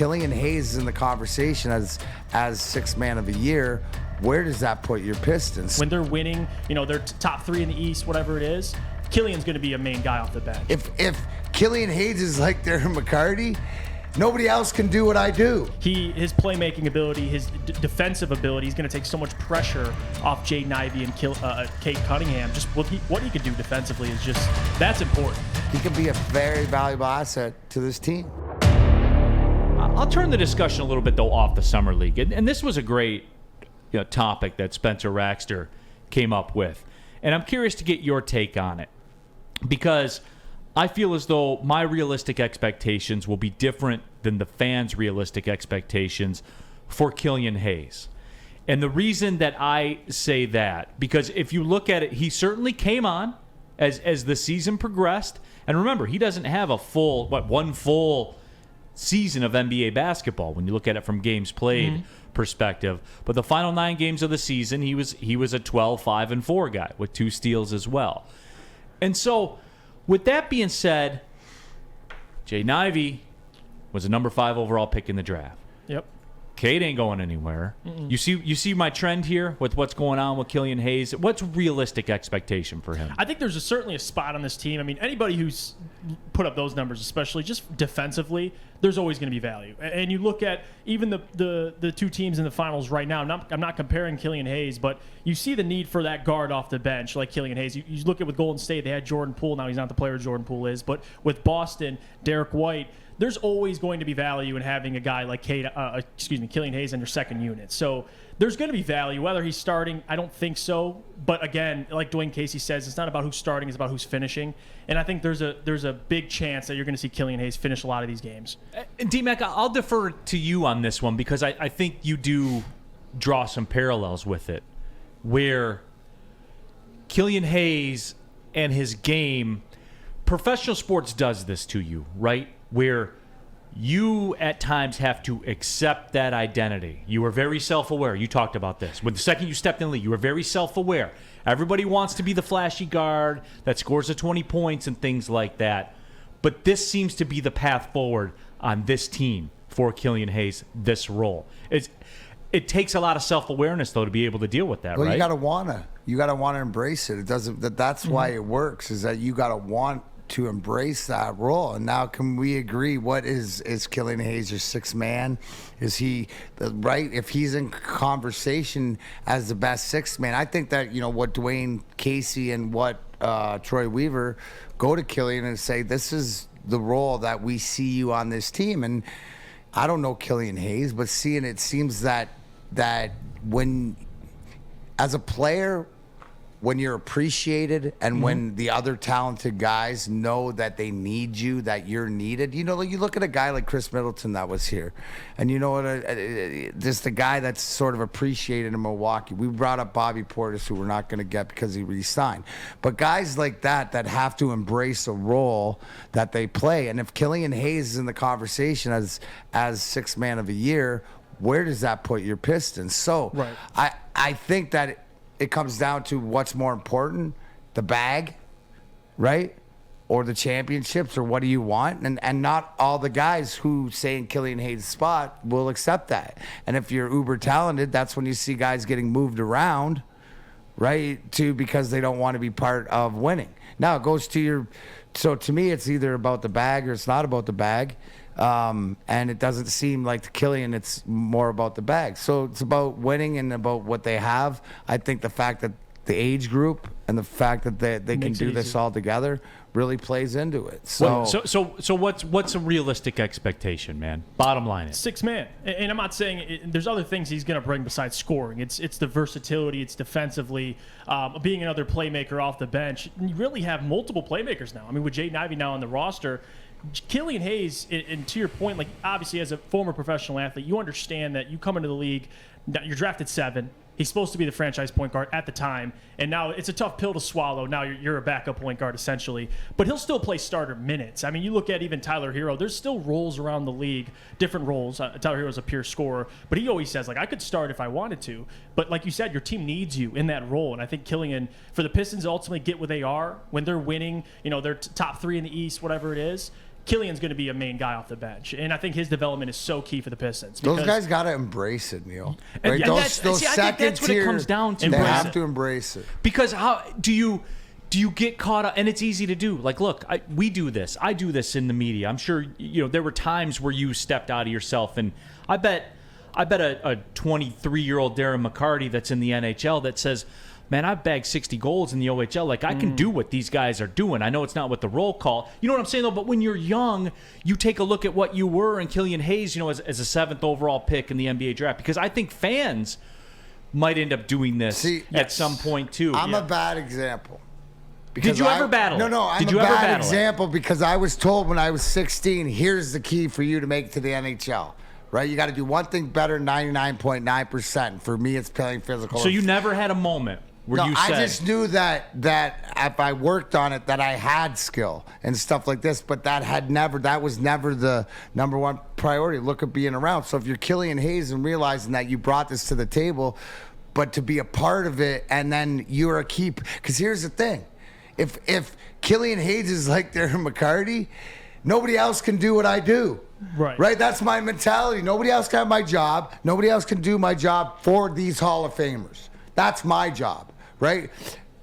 Killian Hayes is in the conversation as sixth man of the year, where does that put your Pistons? When they're winning, they're top 3 in the East, whatever it is, Killian's going to be a main guy off the bench. If Killian Hayes is like Darren McCarty, nobody else can do what I do. His playmaking ability, his defensive ability, he's going to take so much pressure off Jaden, Ivey, and Cade Cunningham. Just what he could do defensively is that's important. He could be a very valuable asset to this team. I'll turn the discussion a little bit, though, off the Summer League. And this was a great topic that Spencer Raxter came up with. And I'm curious to get your take on it, because I feel as though my realistic expectations will be different than the fans' realistic expectations for Killian Hayes. And the reason that I say that, because if you look at it, he certainly came on as the season progressed. And remember, he doesn't have one full season of NBA basketball when you look at it from games played perspective. But the final 9 games of the season, he was a 12-5-4 guy with 2 steals as well. And so, with that being said, Jaden Ivey was a number 5 overall pick in the draft. Yep. Cade ain't going anywhere. You see my trend here with what's going on with Killian Hayes. What's realistic expectation for him? I think there's certainly a spot on this team. I mean, anybody who's put up those numbers, especially just defensively, there's always going to be value. And you look at even the 2 teams in the finals right now. I'm not comparing Killian Hayes, but you see the need for that guard off the bench like Killian Hayes. You look at with Golden State, they had Jordan Poole. Now he's not the player Jordan Poole is, but with Boston, Derek White, there's always going to be value in having a guy like Killian Hayes in your second unit. So there's going to be value. Whether he's starting, I don't think so. But again, like Dwayne Casey says, it's not about who's starting, it's about who's finishing. And I think there's a big chance that you're going to see Killian Hayes finish a lot of these games. And D-Mac, I'll defer to you on this one, because I think you do draw some parallels with it, where Killian Hayes and his game, professional sports does this to you, right? Where you at times have to accept that identity. You are very self-aware. You talked about this. When the second you stepped in the league, you were very self-aware. Everybody wants to be the flashy guard that scores the 20 points and things like that. But this seems to be the path forward on this team for Killian Hayes, this role. It takes a lot of self-awareness, though, to be able to deal with that, right? Well, you gotta wanna embrace it. It doesn't. That's why it works. Is that you gotta want to embrace that role. And now, can we agree? What is Killian Hayes your sixth man? Is he right? If he's in conversation as the best sixth man, I think that what Dwayne Casey and what Troy Weaver go to Killian and say, this is the role that we see you on this team. And I don't know Killian Hayes, but seeing it seems that when, as a player, when you're appreciated and when the other talented guys know that they need you, that you're needed, you look at a guy like Chris Middleton that was here, and just a guy that's sort of appreciated in Milwaukee. We brought up Bobby Portis, who we're not going to get because he re-signed. But guys like that have to embrace a role that they play. And if Killian Hayes is in the conversation as sixth man of the year, where does that put your Pistons? So right. I think that it comes down to what's more important, the bag, right? Or the championships, or what do you want? And not all the guys who say in Killian Hayes' spot will accept that. And if you're uber talented, that's when you see guys getting moved around, right? Because they don't want to be part of winning. Now it goes to so to me, it's either about the bag or it's not about the bag. And it doesn't seem like to Killian it's more about the bag. So it's about winning and about what they have. I think the fact that the age group and the fact that they can do this all together really plays into it. So what's a realistic expectation, man? Bottom line is sixth man. And I'm not saying there's other things he's going to bring besides scoring. It's the versatility. It's defensively, being another playmaker off the bench. You really have multiple playmakers now. I mean, with Jaden Ivey now on the roster, Killian Hayes, and to your point, like obviously as a former professional athlete, you understand that you come into the league, you're drafted 7. He's supposed to be the franchise point guard at the time, and now it's a tough pill to swallow. Now you're a backup point guard essentially, but he'll still play starter minutes. I mean, you look at even Tyler Hero. There's still roles around the league, different roles. Tyler Hero's a pure scorer, but he always says, like, I could start if I wanted to. But like you said, your team needs you in that role, and I think Killian, for the Pistons to ultimately get where they are when they're winning, they're top 3 in the East, whatever it is. Killian's going to be a main guy off the bench, and I think his development is so key for the Pistons. Those guys got to embrace it, Neal. And- Right? and Those see, I think second that's what it tier, comes down to. They Embrace have it. to embrace it. Because how do you get caught up? And it's easy to do. Like, look, we do this. I do this in the media. I'm sure there were times where you stepped out of yourself, and I bet a 23-year-old Darren McCarty that's in the NHL that says, man, I've bagged 60 goals in the OHL. Like, I can do what these guys are doing. I know it's not what the roll call. You know what I'm saying, though? But when you're young, you take a look at what you were and Killian Hayes, as a 7th overall pick in the NBA draft. Because I think fans might end up doing this at some point, too. I'm a bad example. Did you ever battle it? No, I'm Did a you ever bad battle it? example because I was told when I was 16, here's the key for you to make it to the NHL. Right? You got to do one thing better 99.9%. For me, it's playing physical. So you never had a moment where you said... I just knew that if I worked on it, that I had skill and stuff like this, but that was never the number one priority. Look at being around. So if you're Killian Hayes and realizing that you brought this to the table, but to be a part of it, and then you're a key... Because here's the thing. If Killian Hayes is like Darren McCarty, nobody else can do what I do. Right? That's my mentality. Nobody else can have my job. Nobody else can do my job for these Hall of Famers. That's my job, right?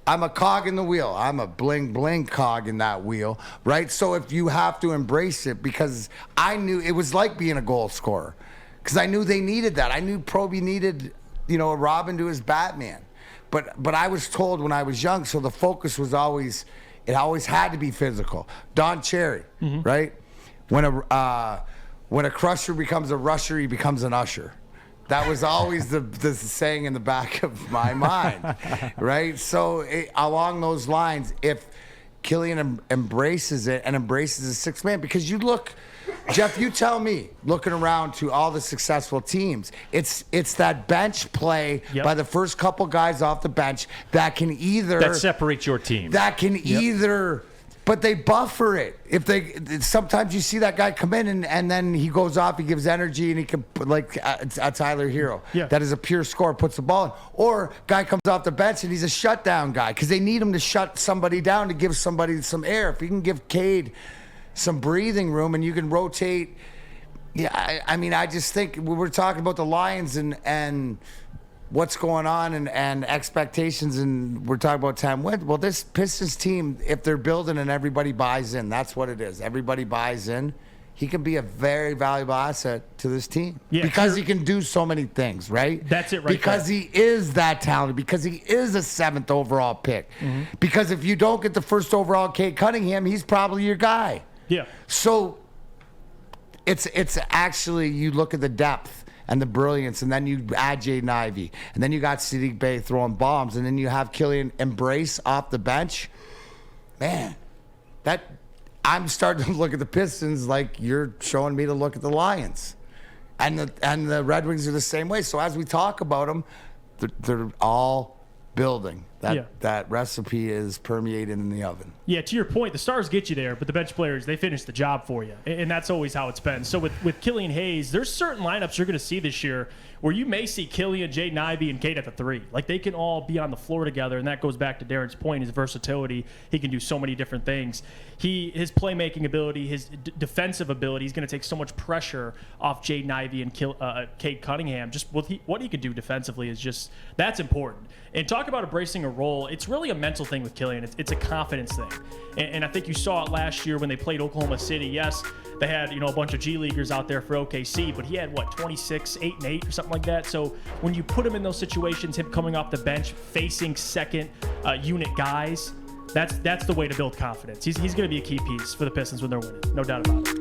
I'm a cog in the wheel. I'm a bling bling cog in that wheel, right? So if you have to embrace it, because I knew it was like being a goal scorer, because I knew they needed that. I knew Proby needed, a Robin to his Batman. But I was told when I was young, so the focus was always had to be physical. Don Cherry, right? When a crusher becomes a rusher, he becomes an usher. That was always the saying in the back of my mind, right? So along those lines, if Killian embraces it and embraces the sixth man, because you look, Jeff, you tell me, looking around to all the successful teams, it's that bench play by the first couple guys off the bench that can that separates your team. That can either... But they buffer it. Sometimes you see that guy come in and then he goes off, he gives energy, and he can like a Tyler Hero. That is a pure scorer, puts the ball in. Or guy comes off the bench and he's a shutdown guy because they need him to shut somebody down to give somebody some air. If you can give Cade some breathing room and you can rotate. I just think we were talking about the Lions and what's going on and expectations, and we're talking about 10 wins. Well, this Pistons team, if they're building and everybody buys in, that's what it is. Everybody buys in. He can be a very valuable asset to this team because he can do so many things, right? That's it right Because he is that talented, because he is a 7th overall pick. Because if you don't get the first overall Cade Cunningham, he's probably your guy. Yeah. So it's actually, you look at the depth and the brilliance, and then you add Jaden Ivey, and then you got Sadiq Bey throwing bombs, and then you have Killian embrace off the bench. Man, I'm starting to look at the Pistons like you're showing me to look at the Lions. And the Red Wings are the same way. So as we talk about them, they're all building. That recipe is permeated in the oven. Yeah, to your point, the stars get you there, but the bench players, they finish the job for you. And that's always how it's been. So with Killian Hayes, there's certain lineups you're going to see this year where you may see Killian, Jaden Ivey, and Cade at the 3. Like, they can all be on the floor together, and that goes back to Darren's point, his versatility. He can do so many different things. His playmaking ability, his defensive ability, he's going to take so much pressure off Jaden Ivey and Cade Cunningham. Just what he can do defensively is just, that's important. And talk about embracing a role, it's really a mental thing with Killian. It's a confidence thing. And I think you saw it last year when they played Oklahoma City. Yes, they had a bunch of G Leaguers out there for OKC, but he had 26, 8 and 8 or something like that. So when you put him in those situations, him coming off the bench, facing second unit guys, that's the way to build confidence. He's going to be a key piece for the Pistons when they're winning, no doubt about it.